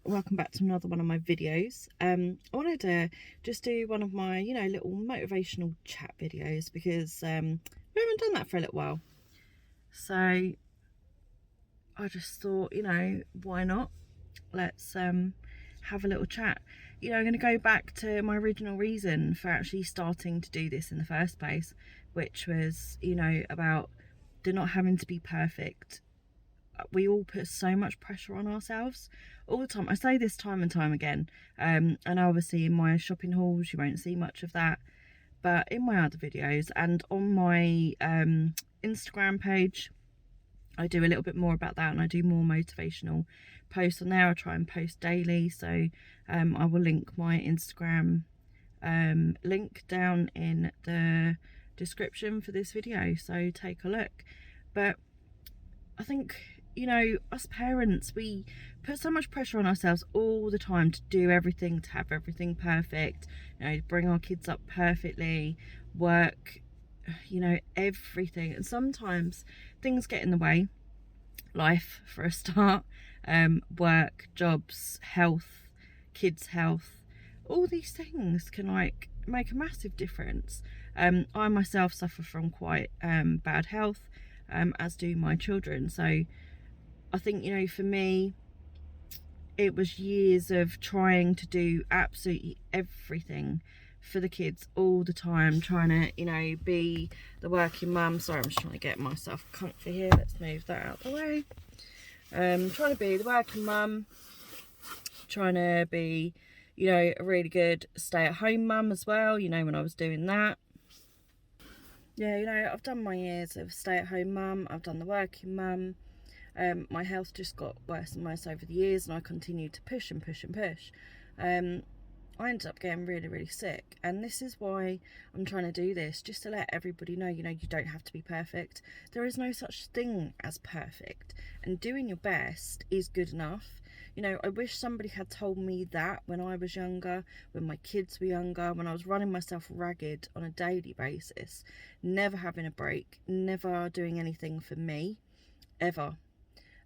welcome back to another one of my videos. I wanted to just do one of my, little motivational chat videos because we haven't done that for a little while. So I just thought, why not? Let's have a little chat. I'm going to go back to my original reason for actually starting to do this in the first place, which was, about not having to be perfect. We all put so much pressure on ourselves all the time. I say this time and time again, and obviously in my shopping hauls you won't see much of that, but in my other videos and on my Instagram page I do a little bit more about that, and I do more motivational posts on there. I try and post daily, so I will link my Instagram link down in the description for this video, so take a look. But I think, us parents, we put so much pressure on ourselves all the time to do everything, to have everything perfect, bring our kids up perfectly, work, everything. And sometimes things get in the way. Life, for a start, work, jobs, health, kids' health, all these things can make a massive difference. I myself suffer from quite bad health, as do my children. So I think, for me, it was years of trying to do absolutely everything for the kids all the time, trying to, be the working mum. Sorry, I'm just trying to get myself comfy here. Let's move that out of the way. Trying to be the working mum, trying to be, a really good stay-at-home mum as well, when I was doing that. Yeah, I've done my years of stay-at-home mum, I've done the working mum. My health just got worse and worse over the years, and I continued to push and push and push. I ended up getting really, really sick, and this is why I'm trying to do this, just to let everybody know, you don't have to be perfect. There is no such thing as perfect, and doing your best is good enough. I wish somebody had told me that when I was younger, when my kids were younger, when I was running myself ragged on a daily basis, never having a break, never doing anything for me, ever.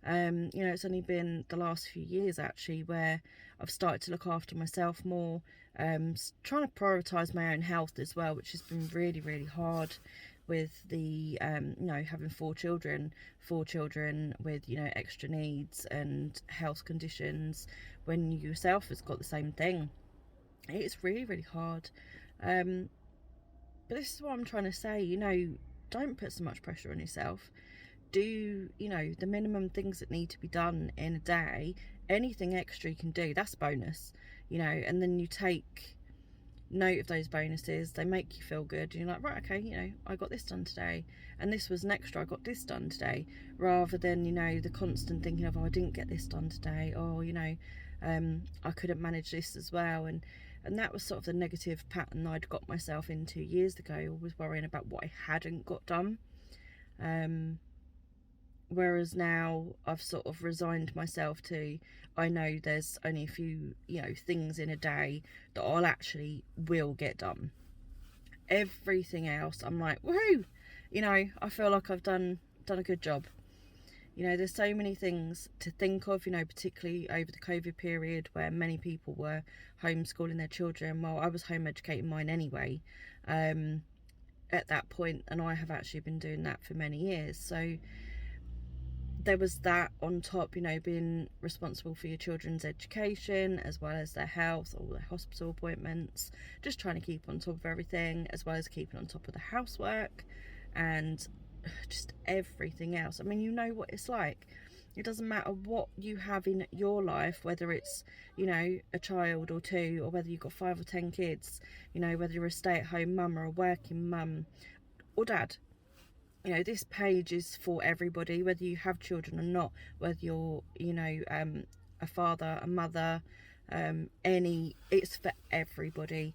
It's only been the last few years actually where I've started to look after myself more, trying to prioritise my own health as well, which has been really, really hard with the having four children with extra needs and health conditions, when you yourself has got the same thing. It's really, really hard. But this is what I'm trying to say, don't put so much pressure on yourself. Do the minimum things that need to be done in a day. Anything extra you can do, that's bonus, and then you take note of those bonuses. They make you feel good, and you're like, right, okay, I got this done today, and this was an extra, I got this done today, rather than the constant thinking of, oh, I didn't get this done today, or I couldn't manage this as well. And that was sort of the negative pattern I'd got myself into years ago, always worrying about what I hadn't got done. Whereas now I've sort of resigned myself to, I know there's only a few, things in a day that I'll actually will get done. Everything else, I'm like, woohoo! I feel like I've done a good job. There's so many things to think of, particularly over the COVID period where many people were homeschooling their children. Well, I was home educating mine anyway, at that point, and I have actually been doing that for many years. So there was that on top, being responsible for your children's education as well as their health, all their hospital appointments, just trying to keep on top of everything, as well as keeping on top of the housework and just everything else. I mean, you know what it's like. It doesn't matter what you have in your life, whether it's, a child or two, or whether you've got 5 or 10 kids, whether you're a stay-at-home mum or a working mum or dad. This page is for everybody, whether you have children or not, whether you're, a father, a mother, it's for everybody.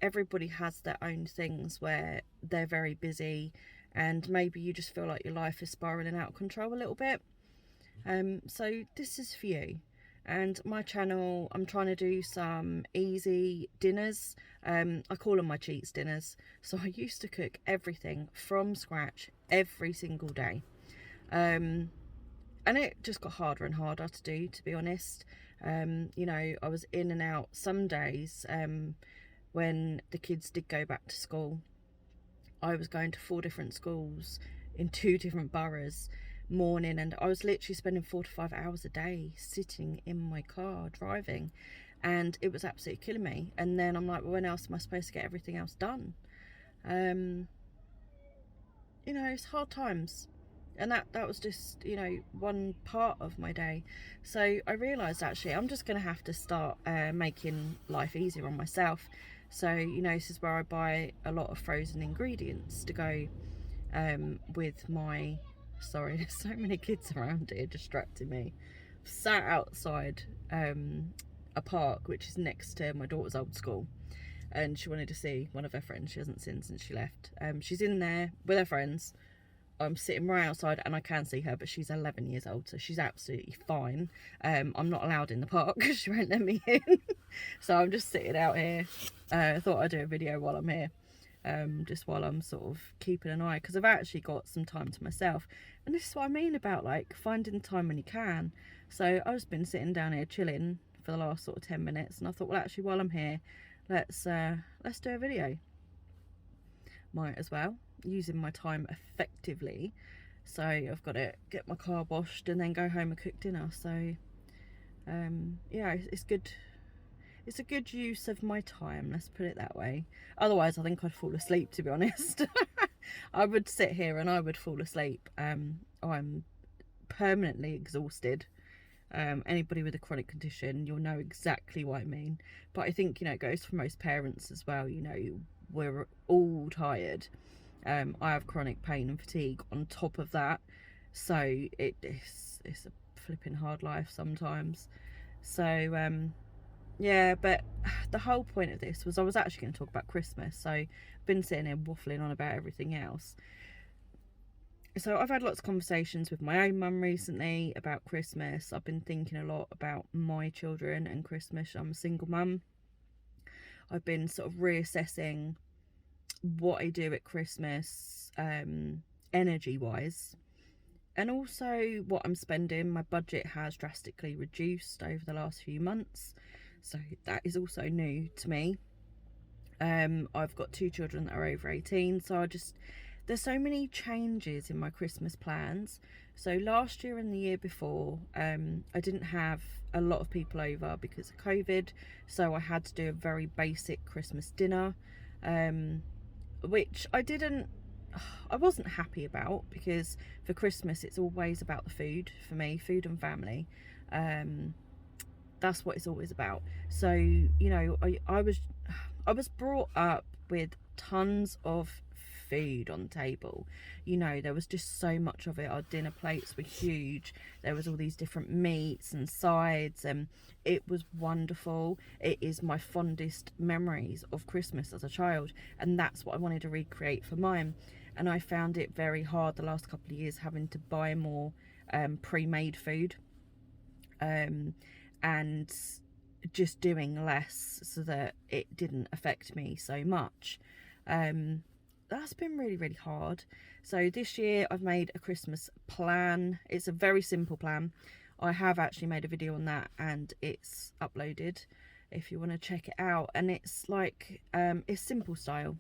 Everybody has their own things where they're very busy, and maybe you just feel like your life is spiraling out of control a little bit. So this is for you. And my channel, I'm trying to do some easy dinners. I call them my cheats dinners. So I used to cook everything from scratch every single day. And it just got harder and harder to do, to be honest. You know, I was in and out some days. When the kids did go back to school, I was going to 4 different schools in 2 different boroughs morning, and I was literally spending 4 to 5 hours a day sitting in my car driving, and it was absolutely killing me. And then I'm like, well, when else am I supposed to get everything else done? You know, it's hard times, and that was just, you know, one part of my day. So I realized, actually, I'm just gonna have to start making life easier on myself. So, you know, this is where I buy a lot of frozen ingredients to go with my, sorry, there's so many kids around here distracting me. Sat outside a park which is next to my daughter's old school, and she wanted to see one of her friends she hasn't seen since she left. She's in there with her friends. I'm sitting right outside and I can see her, but she's 11 years old, so she's absolutely fine. I'm not allowed in the park because she won't let me in. So I'm just sitting out here. I thought I'd do a video while I'm here, just while I'm sort of keeping an eye, because I've actually got some time to myself. And this is what I mean about, like, finding time when you can. So I've just been sitting down here chilling for the last sort of 10 minutes, and I thought, well, actually, while I'm here, let's do a video. Might as well, using my time effectively. So I've got to get my car washed and then go home and cook dinner. So yeah, it's good. It's a good use of my time, let's put it that way. Otherwise, I think I'd fall asleep, to be honest. I would sit here and I would fall asleep. I'm permanently exhausted. Anybody with a chronic condition, you'll know exactly what I mean. But I think, you know, it goes for most parents as well. You know, we're all tired. I have chronic pain and fatigue on top of that, so it's a flipping hard life sometimes. So yeah, but the whole point of this was I was actually going to talk about Christmas. So I've been sitting here waffling on about everything else. So I've had lots of conversations with my own mum recently about Christmas. I've been thinking a lot about my children and Christmas. I'm a single mum. I've been sort of reassessing what I do at Christmas, energy wise, and also what I'm spending. My budget has drastically reduced over the last few months, so that is also new to me. I've got 2 children that are over 18, so there's so many changes in my Christmas plans. So last year and the year before, I didn't have a lot of people over because of COVID, so I had to do a very basic Christmas dinner, which I wasn't happy about, because for Christmas it's always about the food for me, food and family. That's what it's always about. So, you know, I was brought up with tons of food on the table. You know, there was just so much of it. Our dinner plates were huge. There was all these different meats and sides, and it was wonderful. It is my fondest memories of Christmas as a child, and that's what I wanted to recreate for mine. And I found it very hard the last couple of years having to buy more pre-made food, and just doing less so that it didn't affect me so much. That's been really, really hard. So this year I've made a Christmas plan. It's a very simple plan. I have actually made a video on that and it's uploaded if you want to check it out. And it's like, it's simple style.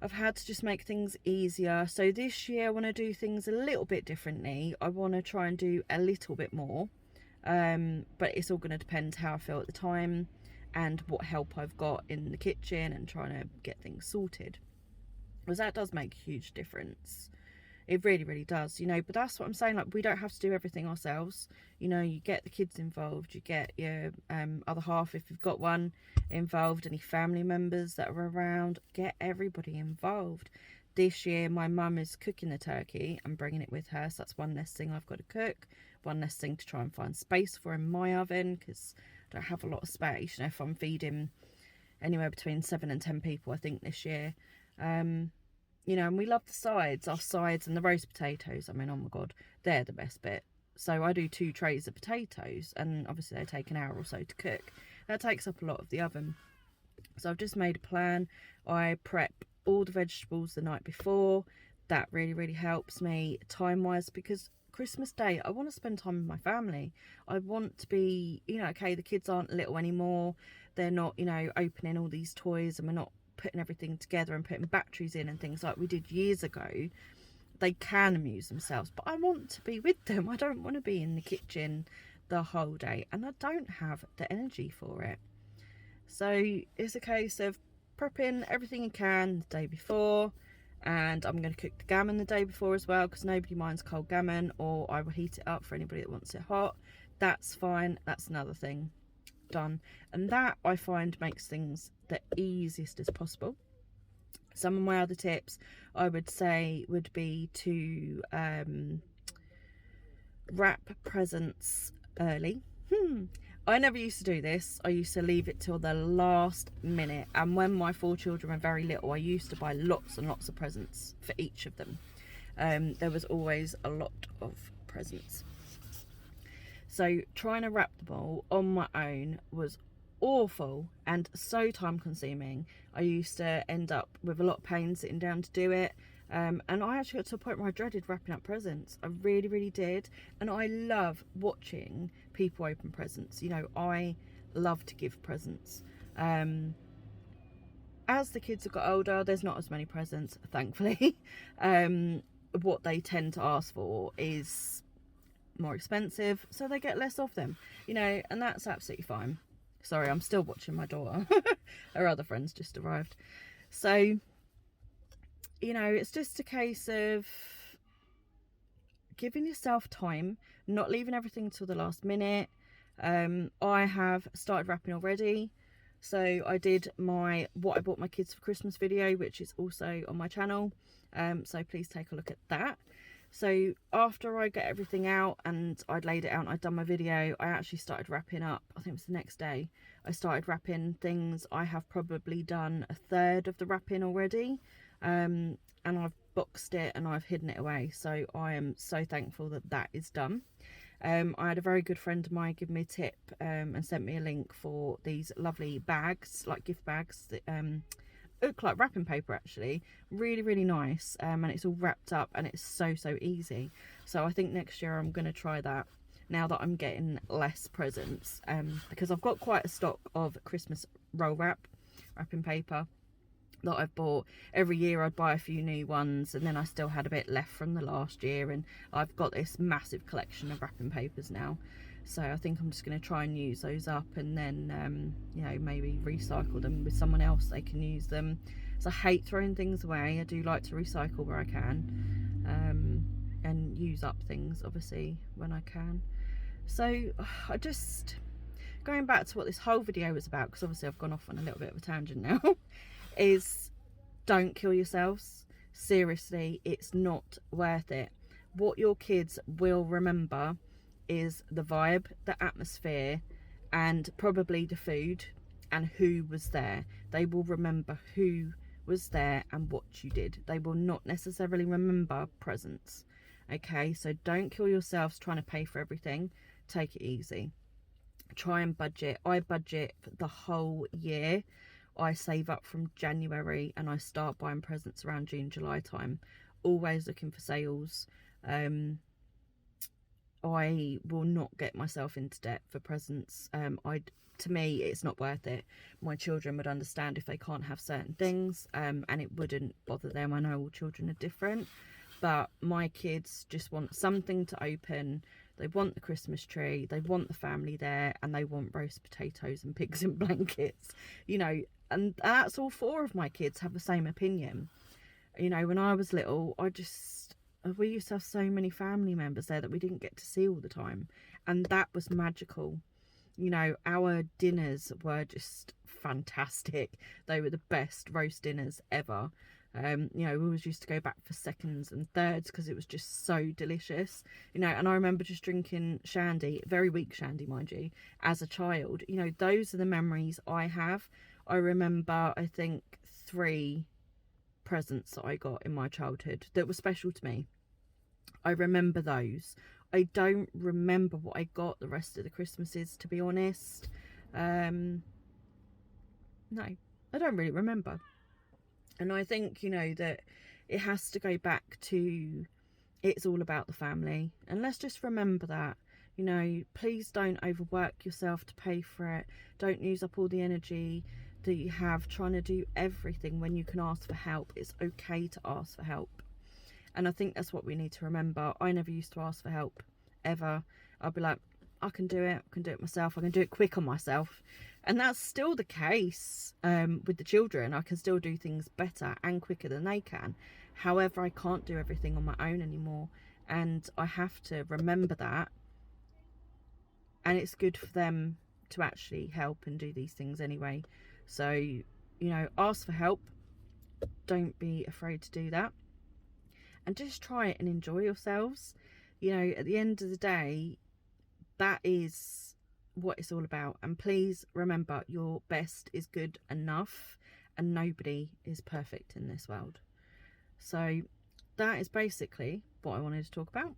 I've had to just make things easier. So this year I want to do things a little bit differently. I want to try and do a little bit more. But it's all going to depend how I feel at the time and what help I've got in the kitchen and trying to get things sorted. Because that does make a huge difference. It really, really does, you know. But that's what I'm saying, like, we don't have to do everything ourselves. You know, you get the kids involved, you get your other half, if you've got one, involved, any family members that are around, get everybody involved. This year my mum is cooking the turkey and bringing it with her, so that's one less thing I've got to cook, one less thing to try and find space for in my oven, because I don't have a lot of space. You know, if I'm feeding anywhere between 7 and 10 people, I think, this year. You know, and we love the sides, our sides and the roast potatoes. I mean, oh my God, they're the best bit. So I do 2 trays of potatoes, and obviously they take an hour or so to cook. That takes up a lot of the oven. So I've just made a plan. I prep all the vegetables the night before. that really helps me time wise, because Christmas Day I want to spend time with my family. I want to be, okay, the kids aren't little anymore, they're not, opening all these toys, and we're not putting everything together and putting batteries in and things like we did years ago. They can amuse themselves, but I want to be with them. I don't want to be in the kitchen the whole day, and I don't have the energy for it. So it's a case of prepping everything you can the day before, and I'm going to cook the gammon the day before as well, because nobody minds cold gammon, or I will heat it up for anybody that wants it hot. That's fine. That's another thing done, and that I find makes things the easiest as possible. Some of my other tips I would say would be to wrap presents early. I never used to do this. I used to leave it till the last minute, and when my 4 children were very little, I used to buy lots and lots of presents for each of them. There was always a lot of presents, so trying to wrap them all on my own was awful and so time consuming. I used to end up with a lot of pain sitting down to do it, and I actually got to a point where I dreaded wrapping up presents. I really did. And I love watching people open presents. I love to give presents. As the kids have got older, there's not as many presents, thankfully. What they tend to ask for is more expensive, so they get less of them, and that's absolutely fine. Sorry, I'm still watching my daughter. Her other friends just arrived. So, it's just a case of giving yourself time, not leaving everything till the last minute. I have started wrapping already. So I did what I bought my kids for Christmas video, which is also on my channel. So please take a look at that. So after I get everything out and I'd laid it out and I'd done my video, I actually started wrapping up. I think it was the next day. I started wrapping things. I have probably done a third of the wrapping already. And I've boxed it and I've hidden it away. So I am so thankful that that is done. I had a very good friend of mine give me a tip and sent me a link for these lovely bags, like gift bags that look like wrapping paper, actually. Really nice, and it's all wrapped up and it's so easy. So I think next year I'm going to try that, now that I'm getting less presents, because I've got quite a stock of Christmas wrapping paper that I've bought. Every year I'd buy a few new ones, and then I still had a bit left from the last year, and I've got this massive collection of wrapping papers now. So I think I'm just going to try and use those up, and then maybe recycle them with someone else. They can use them. So I hate throwing things away. I do like to recycle where I can, and use up things obviously when I can. So I just, going back to what this whole video was about, because obviously I've gone off on a little bit of a tangent now, is don't kill yourselves. Seriously, it's not worth it. What your kids will remember is the vibe, the atmosphere, and probably the food and who was there. They will remember who was there and what you did. They will not necessarily remember presents. Okay, so don't kill yourselves trying to pay for everything. Take it easy. Try and budget. I budget for the whole year. I save up from January and I start buying presents around June, July time. Always looking for sales. I will not get myself into debt for presents. To me, it's not worth it. My children would understand if they can't have certain things, and it wouldn't bother them. I know all children are different, but my kids just want something to open. They want the Christmas tree, they want the family there, and they want roast potatoes and pigs in blankets, and that's all 4 of my kids have the same opinion. When I was little, we used to have so many family members there that we didn't get to see all the time, and that was magical. Our dinners were just fantastic. They were the best roast dinners ever. We always used to go back for seconds and thirds because it was just so delicious. And I remember just drinking shandy, very weak shandy, mind you, as a child. Those are the memories I have. I remember, I think, 3 presents that I got in my childhood that were special to me. I remember those. I don't remember what I got the rest of the Christmases, to be honest. No, I don't really remember. And I think, that it has to go back to, it's all about the family. And let's just remember that, you know, please don't overwork yourself to pay for it. Don't use up all the energy that you have trying to do everything when you can ask for help. It's okay to ask for help. And I think that's what we need to remember. I never used to ask for help, ever. I'd be like, I can do it myself, I can do it quick on myself. And that's still the case with the children. I can still do things better and quicker than they can. However, I can't do everything on my own anymore, and I have to remember that. And it's good for them to actually help and do these things anyway. So, you know, ask for help. Don't be afraid to do that, and just try it and enjoy yourselves. You know, at the end of the day, that is what it's all about. And please remember, your best is good enough, and nobody is perfect in this world. So that is basically what I wanted to talk about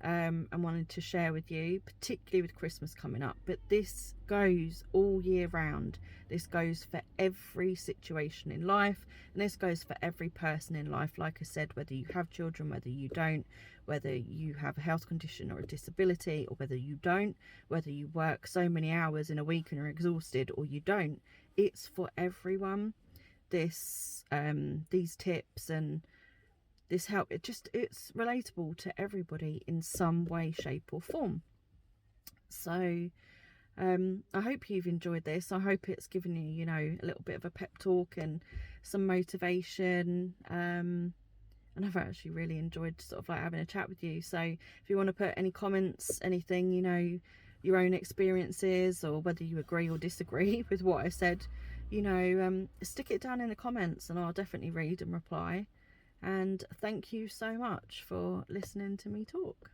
and wanted to share with you, particularly with Christmas coming up. But this goes all year round. This goes for every situation in life, and this goes for every person in life. Like I said, whether you have children, whether you don't, whether you have a health condition or a disability, or whether you don't, whether you work so many hours in a week and are exhausted or you don't, it's for everyone. These tips and this help, it's relatable to everybody in some way, shape or form. So I hope you've enjoyed this. I hope it's given you, you know, a little bit of a pep talk and some motivation. And I've actually really enjoyed sort of like having a chat with you. So if you want to put any comments, anything, you know, your own experiences, or whether you agree or disagree with what I said, you know, stick it down in the comments and I'll definitely read and reply. And thank you so much for listening to me talk.